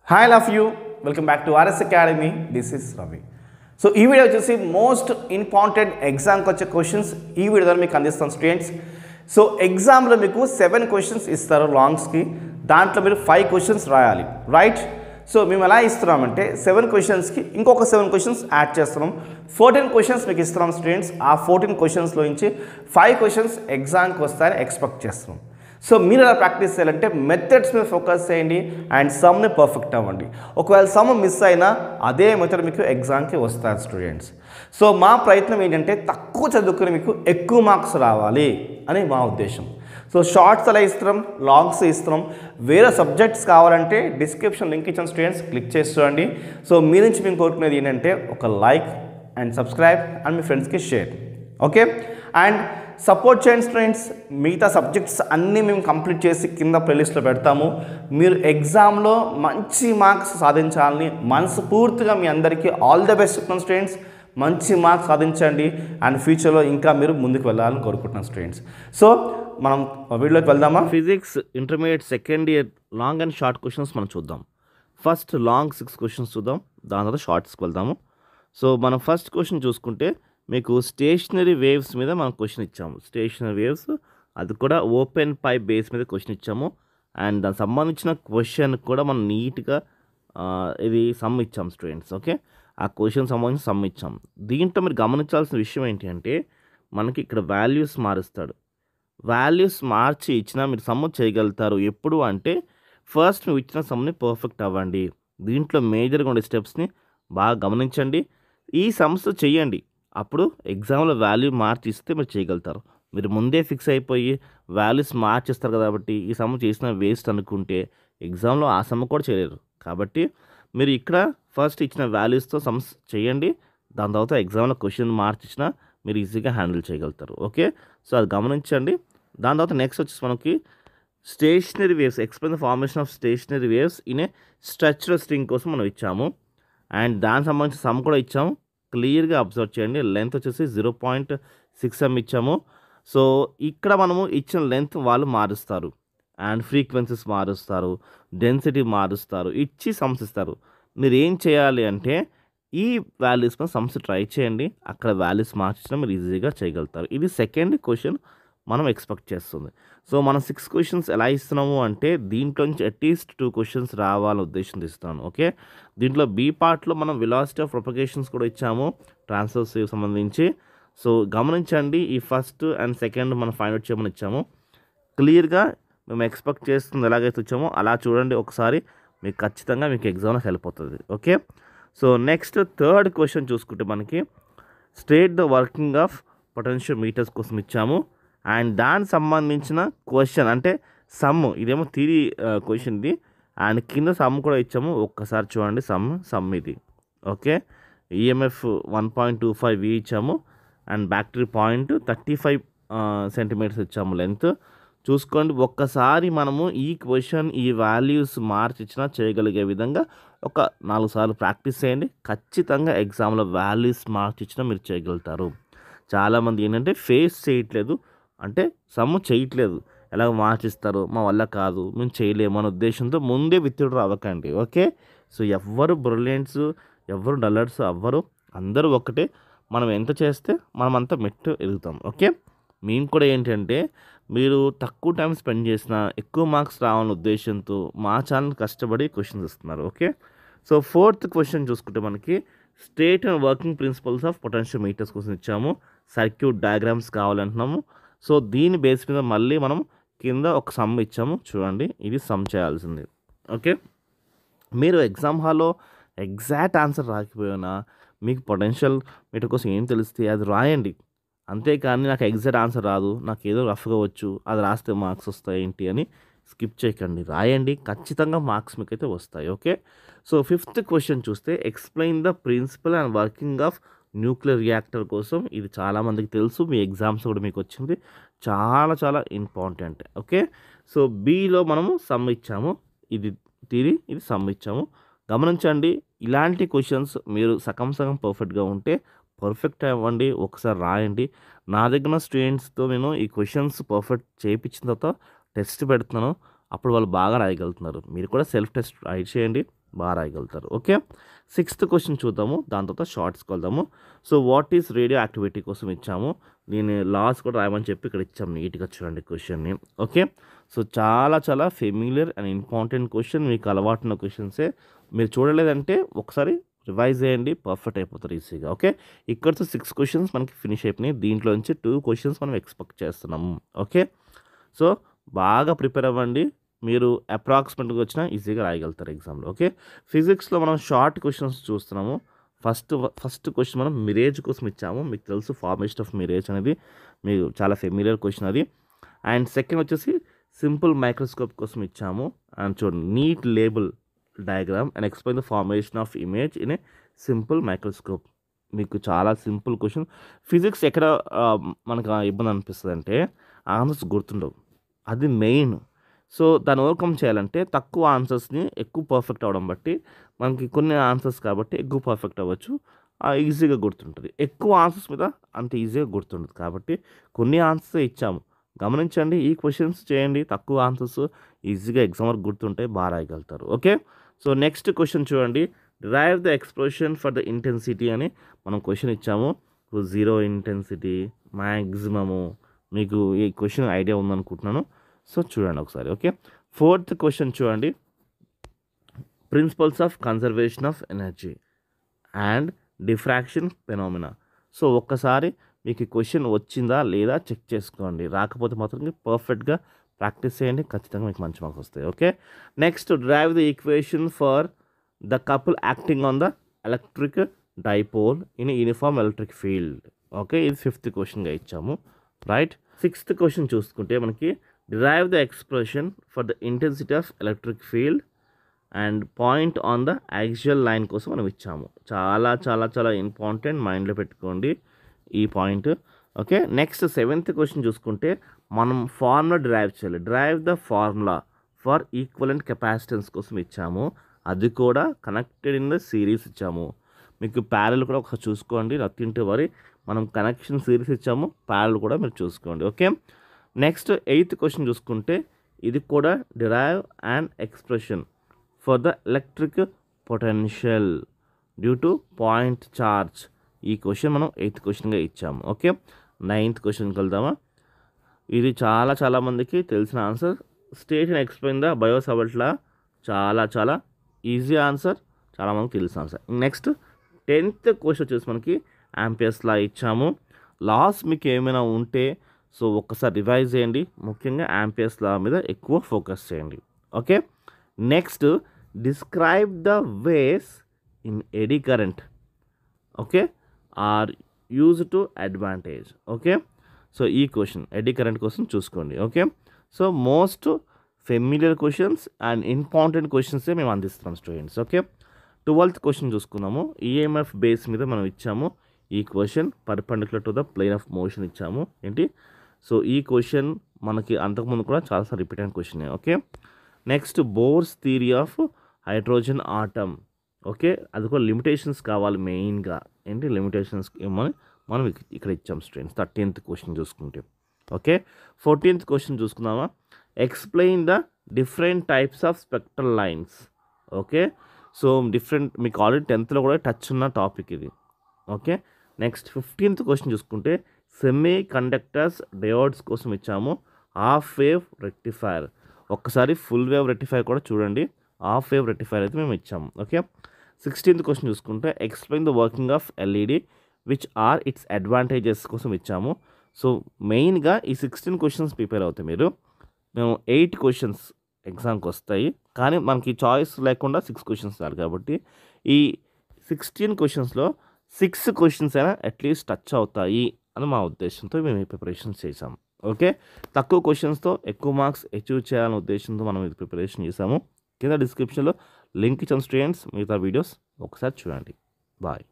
Hi, love you. Welcome back to RS Academy. This is Ravi. So ఈ video వచ్చేసి most important ఎగ్జామ్కి వచ్చే questions ఈ video ద్వారా మీకు అందిస్తాను స్టూడెంట్స్. సో ఎగ్జామ్లో మీకు 7 క్వశ్చన్స్ ఇస్తారు లాంగ్స్కి, దాంట్లో మీరు 5 క్వశ్చన్స్ రాయాలి, రైట్? సో మేము ఎలా ఇస్తున్నామంటే 7 క్వశ్చన్స్కి ఇంకొక 7 క్వశ్చన్స్ యాడ్ చేస్తున్నాం. 14 క్వశ్చన్స్ మీకు ఇస్తున్నాం స్టూడెంట్స్. ఆ 14 క్వశ్చన్స్లో నుంచి 5 క్వశ్చన్స్ ఎగ్జామ్కి వస్తాయని ఎక్స్పెక్ట్ చేస్తున్నాం. సో మీరు ఎలా ప్రాక్టీస్ చేయాలంటే మెథడ్స్ మీద ఫోకస్ చేయండి అండ్ సమ్ని పర్ఫెక్ట్ అవ్వండి. ఒకవేళ సమ్ మిస్ అయినా అదే మెథడ్ మీకు ఎగ్జామ్కి వస్తారు స్టూడెంట్స్. సో మా ప్రయత్నం ఏంటంటే తక్కువ చదువుకుని మీకు ఎక్కువ మార్క్స్ రావాలి అని మా ఉద్దేశం. సో షార్ట్స్ అలా ఇస్తున్నాం, లాంగ్స్ ఇస్తున్నాం. వేరే సబ్జెక్ట్స్ కావాలంటే డిస్క్రిప్షన్ లింక్ ఇచ్చిన స్టూడెంట్స్ క్లిక్ చేసి చూడండి. సో మీ నుంచి మేము కోరుకునేది ఏంటంటే ఒక లైక్ అండ్ సబ్స్క్రైబ్ అండ్ మీ ఫ్రెండ్స్కి షేర్, ఓకే? అండ్ సపోర్ట్ చేయండి స్టూడెంట్స్. మిగతా సబ్జెక్ట్స్ అన్నీ మేము కంప్లీట్ చేసి కింద ప్లేలిస్ట్లో పెడతాము. మీరు ఎగ్జామ్లో మంచి మార్క్స్ సాధించాలని మనస్ఫూర్తిగా మీ అందరికీ ఆల్ ద బెస్ట్ చెప్తున్నాను స్టూడెంట్స్. మంచి మార్క్స్ సాధించండి అండ్ ఫ్యూచర్లో ఇంకా మీరు ముందుకు వెళ్ళాలని కోరుకుంటున్నాను స్టూడెంట్స్. సో మనం వీడియోకి వెళ్దామా? Physics intermediate second year long and short questions మనం చూద్దాం. ఫస్ట్ లాంగ్ 6 క్వశ్చన్స్ చూద్దాం, దాని తర్వాత షార్ట్స్కి వెళ్దాము. సో మనం ఫస్ట్ క్వశ్చన్ చూసుకుంటే మీకు స్టేషనరీ వేవ్స్ మీద మనం క్వశ్చన్ ఇచ్చాము. స్టేషనరీ వేవ్స్, అది కూడా ఓపెన్ పైప్ బేస్ మీద క్వశ్చన్ ఇచ్చాము. అండ్ దానికి సంబంధించిన క్వశ్చన్ కూడా మనం నీట్గా ఇది సమ్ ఇచ్చాము స్టూడెంట్స్, ఓకే? ఆ క్వశ్చన్ సంబంధించిన సమ్ ఇచ్చాము. దీంట్లో మీరు గమనించాల్సిన విషయం ఏంటి అంటే మనకి ఇక్కడ వాల్యూస్ మారుస్తాడు. వాల్యూస్ మార్చి ఇచ్చినా మీరు సమ్ చేయగలుగుతారు. ఎప్పుడు అంటే ఫస్ట్ మీరు ఇచ్చిన సమ్ని పర్ఫెక్ట్ అవ్వండి. దీంట్లో మేజర్గా ఉండే స్టెప్స్ని బాగా గమనించండి. ఈ సమ్స్ చెయ్యండి, అప్పుడు ఎగ్జామ్లో వాల్యూ మార్చి ఇస్తే మీరు చేయగలుగుతారు. మీరు ముందే ఫిక్స్ అయిపోయి వాల్యూస్ మార్చిస్తారు కాబట్టి ఈ సమ్ చేసిన వేస్ట్ అనుకుంటే ఎగ్జామ్లో ఆ సమ్ కూడా చేయలేరు. కాబట్టి మీరు ఇక్కడ ఫస్ట్ ఇచ్చిన వాల్యూస్తో సమ్స్ చేయండి. దాని తర్వాత ఎగ్జామ్లో క్వశ్చన్ మార్చి ఇచ్చినా మీరు ఈజీగా హ్యాండిల్ చేయగలుగుతారు, ఓకే? సో అది గమనించండి. దాని తర్వాత నెక్స్ట్ వచ్చేసి మనకి stationery waves, explain the formation of stationery waves in a structural string కోసం మనం ఇచ్చాము. అండ్ దానికి సంబంధించిన సమ్ కూడా ఇచ్చాము. క్లియర్గా అబ్జర్వ్ చేయండి. లెంత్ వచ్చేసి 0.6 m ఇచ్చాము. సో ఇక్కడ మనము ఇచ్చిన లెంత్ వాళ్ళు మారుస్తారు అండ్ ఫ్రీక్వెన్సీస్ మారుస్తారు, డెన్సిటీ మారుస్తారు, ఇచ్చి సమ్స్ ఇస్తారు. మీరు ఏం చేయాలి అంటే ఈ వాల్యూస్ మీద సమ్స్ ట్రై చేయండి. అక్కడ వాల్యూస్ మార్చినా మీరు ఈజీగా చేయగలుగుతారు. ఇది సెకండ్ క్వశ్చన్ మనం ఎక్స్పెక్ట్ చేస్తుంది. సో మనం 6 క్వశ్చన్స్ ఎలా ఇస్తున్నాము అంటే దీంట్లో నుంచి అట్లీస్ట్ 2 క్వశ్చన్స్ రావాలని ఉద్దేశంతో ఇస్తున్నాను, ఓకే? దీంట్లో బీ పార్ట్లో మనం వెలాసిటీ ఆఫ్ ప్రొపగేషన్స్ కూడా ఇచ్చాము, ట్రాన్స్వర్స్ వేవ్ సంబంధించి. సో గమనించండి, ఈ ఫస్ట్ అండ్ సెకండ్ మనం ఫైండ్ అవుట్ చేయమని ఇచ్చాము. క్లియర్గా మేము ఎక్స్పెక్ట్ చేస్తుంది ఎలాగైతే ఇచ్చామో అలా చూడండి ఒకసారి, మీకు ఖచ్చితంగా మీకు ఎగ్జామ్లో హెల్ప్ అవుతుంది, okay? So next third question చూసుకుంటే మనకి state the working of potential metres కోసం ఇచ్చాము. అండ్ దానికి సంబంధించిన క్వశ్చన్ అంటే సమ్, ఇదేమో థియరీ క్వశ్చన్ ఇది. అండ్ కింద సమ్ కూడా ఇచ్చాము, ఒక్కసారి చూడండి. సమ్ ఇది, ఓకే? ఈఎంఎఫ్ 1.25 V ఇచ్చాము అండ్ బ్యాక్టీరియా 0.35 సెంటీమీటర్స్ ఇచ్చాము లెంత్. చూసుకోండి ఒక్కసారి మనము ఈ క్వశ్చన్ ఈ వాల్యూస్ మార్చి ఇచ్చినా చేయగలిగే విధంగా ఒక 4 సార్లు ప్రాక్టీస్ చేయండి. ఖచ్చితంగా ఎగ్జామ్లో వాల్యూస్ మార్చి ఇచ్చినా మీరు చేయగలుగుతారు. చాలామంది ఏంటంటే ఫేస్ చేయట్లేదు, అంటే సమ్ చేయట్లేదు, ఎలాగ మార్చిస్తారు, మా వల్ల కాదు, మేము చేయలేము అనే ఉద్దేశంతో ముందే విత్డ్రా అవ్వకండి, ఓకే? సో ఎవ్వరు బ్రిలియంట్స్, ఎవ్వరు డల్లర్స్ అవ్వరు, అందరూ ఒకటే. మనం ఎంత చేస్తే మనం అంతా మెట్టు ఎదుగుతాం, ఓకే? మేము కూడా ఏంటంటే మీరు తక్కువ టైం స్పెండ్ చేసినా ఎక్కువ మార్క్స్ రావాలనే ఉద్దేశంతో మా ఛానల్ కష్టపడి క్వశ్చన్స్ ఇస్తున్నారు, ఓకే? సో ఫోర్త్ క్వశ్చన్ చూసుకుంటే మనకి state and working principles of potential metres కోసం ఇచ్చాము. సర్క్యూట్ డయాగ్రామ్స్ కావాలంటున్నాము. సో దీని బేస్ మీద మళ్ళీ మనం కింద ఒక సమ్ ఇచ్చాము, చూడండి. ఇది సమ్ చేయాల్సింది, ఓకే? మీరు ఎగ్జామ్ హాల్లో ఎగ్జాక్ట్ ఆన్సర్ రాకపోయినా మీకు పొటెన్షియల్ మీటర్ కోసం ఏం తెలిస్తే అది రాయండి. అంతేకాని నాకు ఎగ్జాక్ట్ ఆన్సర్ రాదు, నాకు ఏదో రఫ్గా వచ్చు, అది రాస్తే మార్క్స్ వస్తాయి ఏంటి అని స్కిప్ చేయకండి, రాయండి. ఖచ్చితంగా మార్క్స్ మీకైతే వస్తాయి, ఓకే? సో ఫిఫ్త్ క్వశ్చన్ చూస్తే explain the principle and working of nuclear reactor కోసం. ఇది చాలామందికి తెలుసు, మీ ఎగ్జామ్స్ కూడా మీకు వచ్చింది, చాలా చాలా ఇంపార్టెంట్, ఓకే? సో బీలో మనము సమ్ ఇచ్చాము, ఇది థియరీ, ఇది సమ్ ఇచ్చాము. గమనించండి, ఇలాంటి క్వశ్చన్స్ మీరు సగం పర్ఫెక్ట్గా ఉంటే పర్ఫెక్ట్ అవ్వండి, ఒకసారి రాయండి. నా దగ్గర స్టూడెంట్స్తో నేను ఈ క్వశ్చన్స్ పర్ఫెక్ట్ చేయించిన తర్వాత టెస్ట్ పెడుతున్నాను, అప్పుడు వాళ్ళు బాగా రాయగలుగుతున్నారు. మీరు కూడా సెల్ఫ్ టెస్ట్ ట్రై చేయండి, బాగా రాయగలుగుతారు. ఓకే, 6th క్వశ్చన్ చూద్దాము, దాని తర్వాత షార్ట్స్కి వెళ్దాము. So what is radio activity కోసం ఇచ్చాము, నేను లాస్ కూడా రాయమని చెప్పి ఇక్కడ ఇచ్చాము. నీట్గా చూడండి క్వశ్చన్ని. ఓకే, సో చాలా చాలా ఫెమిలియర్ అండ్ ఇంపార్టెంట్ క్వశ్చన్, మీకు అలవాటున్న క్వశ్చన్సే. మీరు చూడలేదంటే ఒకసారి రివైజ్ చేయండి, పర్ఫెక్ట్ అయిపోతారు ఈజీగా. ఓకే, ఇక్కడితో 6 క్వశ్చన్స్ మనకి ఫినిష్ అయిపోయినాయి. దీంట్లో నుంచి 2 క్వశ్చన్స్ మనం ఎక్స్పెక్ట్ చేస్తున్నాము. ఓకే, సో బాగా ప్రిపేర్ అవ్వండి, మీరు అప్రాక్సిమేట్గా వచ్చినా ఈజీగా రాయగలుగుతారు ఎగ్జామ్లో. ఓకే, ఫిజిక్స్లో మనం షార్ట్ క్వశ్చన్స్ చూస్తున్నాము. ఫస్ట్ క్వశ్చన్ మనం మిరేజ్ కోసం ఇచ్చాము. మీకు తెలుసు ఫార్మేషన్ ఆఫ్ మిరేజ్ అనేది మీకు చాలా ఫెమిలియర్ క్వశ్చన్ అది. అండ్ సెకండ్ వచ్చేసి సింపుల్ మైక్రోస్కోప్ కోసం ఇచ్చాము. అండ్ చూడండి, neat label diagram and explain the formation of image in a simple microscope. మీకు చాలా సింపుల్ క్వశ్చన్. ఫిజిక్స్ ఎక్కడ మనకు ఇబ్బంది అనిపిస్తుంది అంటే ఆన్సర్స్ గుర్తుండవు, అది మెయిన్. సో దాన్ని ఓవర్కమ్ చేయాలంటే తక్కువ ఆన్సర్స్ని ఎక్కువ పర్ఫెక్ట్ అవ్వడం బట్టి మనకి కొన్ని ఆన్సర్స్ కాబట్టి ఎక్కువ పర్ఫెక్ట్ అవ్వచ్చు, ఈజీగా గుర్తుంటుంది. ఎక్కువ ఆన్సర్స్ మీద అంత ఈజీగా గుర్తుండదు, కాబట్టి కొన్ని ఆన్సర్స్ ఇచ్చాము. గమనించండి, ఈ క్వశ్చన్స్ చేయండి, తక్కువ ఆన్సర్స్ ఈజీగా ఎగ్జామ్ వరకు గుర్తుంటే బాగా రాయగలుగుతారు. ఓకే, సో నెక్స్ట్ క్వశ్చన్ చూడండి, derive the expression for the intensity అని మనం క్వశ్చన్ ఇచ్చాము. జీరో ఇంటెన్సిటీ, మ్యాక్సిమము, మీకు ఈ క్వశ్చన్ ఐడియా ఉందనుకుంటున్నాను. సో చూడండి ఒకసారి. ఓకే, 4th క్వశ్చన్ చూడండి, principles of conservation of energy and diffraction phenomena. So ఒక్కసారి మీకు ఈ క్వశ్చన్ వచ్చిందా లేదా చెక్ చేసుకోండి, రాకపోతే మాత్రం పర్ఫెక్ట్గా ప్రాక్టీస్ చేయండి, ఖచ్చితంగా మీకు మంచి మార్క్స్ వస్తాయి. Okay, next drive the equation for the couple acting on the electric dipole in uniform electric field. Okay, ఇది 5th క్వశ్చన్గా ఇచ్చాము. రైట్, 6th క్వశ్చన్ చూసుకుంటే మనకి derive the expression for the intensity of electric field and point on the actual line కోసం మనం ఇచ్చాము. చాలా చాలా చాలా ఇంపార్టెంట్, మైండ్లో పెట్టుకోండి ఈ point. Okay, next 7th question చూసుకుంటే మనం ఫార్ములా డ్రైవ్ చేయాలి. Drive the formula for equivalent capacitance కోసం ఇచ్చాము, అది కూడా కనెక్టెడ్ ఇన్ ద సిరీస్ ఇచ్చాము. మీకు ప్యారల్ కూడా ఒకసారి చూసుకోండి, నథింగ్ టు వరీ. మనం కనెక్షన్ సిరీస్ ఇచ్చాము, ప్యారల్ కూడా మీరు చూసుకోండి. ఓకే, నెక్స్ట్ 8th క్వశ్చన్ చూసుకుంటే ఇది కూడా derive and expression for the electric potential due to point charge. ఈ క్వశ్చన్ మనం 8th క్వశ్చన్గా ఇచ్చాము. ఓకే, 9th క్వశ్చన్కి వెళ్దామా. ఇది చాలా చాలామందికి తెలిసిన answer. State and explain the Biot Savart law. చాలా చాలా ఈజీ ఆన్సర్, చాలామందికి తెలిసిన ఆన్సర్. నెక్స్ట్ 10th క్వశ్చన్ వచ్చేసి మనకి యాంపియర్స్ లా ఇచ్చాము. లాస్ మీకు ఏమైనా ఉంటే సో ఒక్కసారి రివైజ్ చేయండి, ముఖ్యంగా యాంపియర్స్ లా మీద ఎక్కువ ఫోకస్ చేయండి. Okay, next describe the ways in eddy current okay are use to advantage. Okay, so ఈ క్వశ్చన్ ఎడీ కరెంట్ కోసం చూసుకోండి. Okay, so most familiar questions and important క్వశ్చన్సే మేము అందిస్తున్నాం స్టూడెంట్స్. ఓకే, 12th క్వశ్చన్ చూసుకున్నాము. ఈఎంఎఫ్ బేస్ మీద మనం ఇచ్చాము ఈ question, perpendicular to the plane of motion ఇచ్చాము. ఏంటి, సో ఈ క్వశ్చన్ మనకి అంతకుముందు కూడా చాలాసార్లు రిపీట్ అయిన question. Okay, next Bohr's theory of hydrogen atom. Okay, అది కూడా లిమిటేషన్స్ కావాలి మెయిన్గా. ఏంటి లిమిటేషన్స్ ఏమని మనం ఇక్కడ ఇచ్చాం స్టూడెంట్స్. 13th క్వశ్చన్ చూసుకుంటే. ఓకే, 14th క్వశ్చన్ చూసుకుందామా. Explain the different types of spectral lines. Okay, so different, మీకు ఆల్రెడీ 10th కూడా టచ్ ఉన్న టాపిక్ ఇది. ఓకే, నెక్స్ట్ 15th క్వశ్చన్ చూసుకుంటే సెమీ కండక్టర్స్ డయోడ్స్ కోసం ఇచ్చాము. Half wave rectifier. ఒక్కసారి ఫుల్ వేవ్ రెక్టిఫైర్ కూడా చూడండి, హాఫ్ వేవ్ రెక్టిఫైర్ అయితే మేము ఇచ్చాము. ఓకే, 16th క్వశ్చన్ చూసుకుంటే explain the working of LED which are its advantages కోసం ఇచ్చాము. సో మెయిన్గా ఈ 16 క్వశ్చన్స్ ప్రిపేర్ అవుతాయి మీరు. మేము 8 క్వశ్చన్స్ ఎగ్జామ్కి వస్తాయి, కానీ మనకి చాయిస్ లేకుండా 6 క్వశ్చన్స్ చాలు. కాబట్టి ఈ 16 క్వశ్చన్స్లో 6 క్వశ్చన్స్ అయినా అట్లీస్ట్ టచ్ అవుతాయి అని మా ఉద్దేశంతో మేము ఈ ప్రిపరేషన్స్ చేసాం. ఓకే, తక్కువ క్వశ్చన్స్తో ఎక్కువ మార్క్స్ అచీవ్ చేయాలనే ఉద్దేశంతో మనం ఇది ప్రిపరేషన్ చేసాము. కింద డిస్క్రిప్షన్లో లింక్ ఇచ్చాను స్టూడెంట్స్, మిగతా వీడియోస్ ఒకసారి చూడండి. బాయ్.